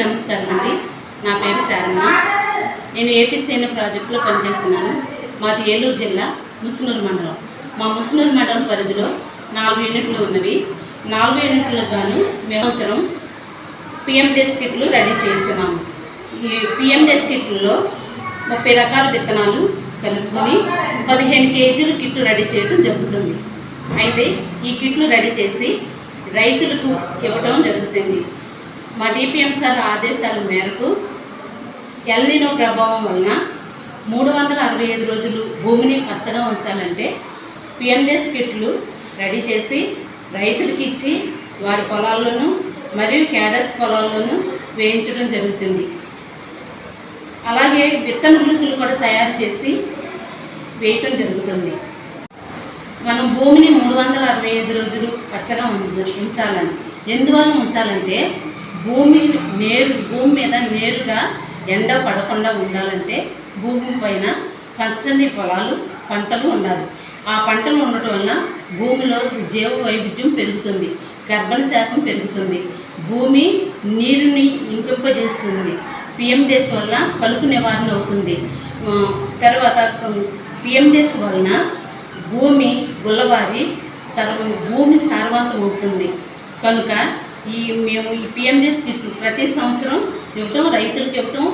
నమస్కారం అండి. నా పేరు శారమ్మ. నేను ఏపీసీఎన్ ప్రాజెక్టులో పనిచేస్తున్నాను. మాది ఏలూరు జిల్లా ముసునూరు మండలం. మా ముసునూరు మండలం పరిధిలో 4 యూనిట్లు ఉన్నవి. 4 యూనిట్లకు గాను మేము సంవత్సరం పిఎండేస్ కిట్లు రెడీ చేయించున్నాము. ఈ పిఎండేస్ కిట్లలో 30 రకాల విత్తనాలు కలుపుకొని 15 కేజీలు కిట్లు రెడీ చేయడం జరుగుతుంది. అయితే ఈ కిట్లు రెడీ చేసి రైతులకు ఇవ్వడం జరుగుతుంది. మా డిపిఎం సార్ ఆదేశాల మేరకు ఎల్నినో ప్రభావం వలన 365 రోజులు భూమిని పచ్చగా ఉంచాలంటే పిఎండేస్ కిట్లు రెడీ చేసి రైతులకి ఇచ్చి వారి పొలాల్లోనూ మరియు క్యాడర్స్ పొలాల్లోనూ వేయించడం జరుగుతుంది. అలాగే విత్తన గుళికలు కూడా తయారు చేసి వేయటం జరుగుతుంది. మనం భూమిని 365 రోజులు పచ్చగా ఉంచాలని ఎందువల్ల ఉంచాలంటే భూమి మీద నేరుగా ఎండ పడకుండా ఉండాలంటే భూమి పైన పచ్చని పొలాలు పంటలు ఉండాలి. ఆ పంటలు ఉండటం వల్ల భూమిలో జీవ వైవిధ్యం పెరుగుతుంది, కర్బన శాతం పెరుగుతుంది, భూమి నీరుని ఇంకింపజేస్తుంది. పిఎండేస్ వల్ల కలుపు నివారణ అవుతుంది. తర్వాత పిఎండేస్ వలన భూమి గుల్లబారి భూమి సారవంతం అవుతుంది. కనుక మేము ఈ పిఎండేస్ కిట్లు ప్రతి సంవత్సరం ఇవ్వటం రైతులకు ఇవ్వటం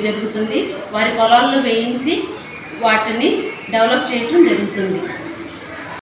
జరుగుతుంది. వారి పొలాల్లో వేయించి వాటిని డెవలప్ చేయటం జరుగుతుంది.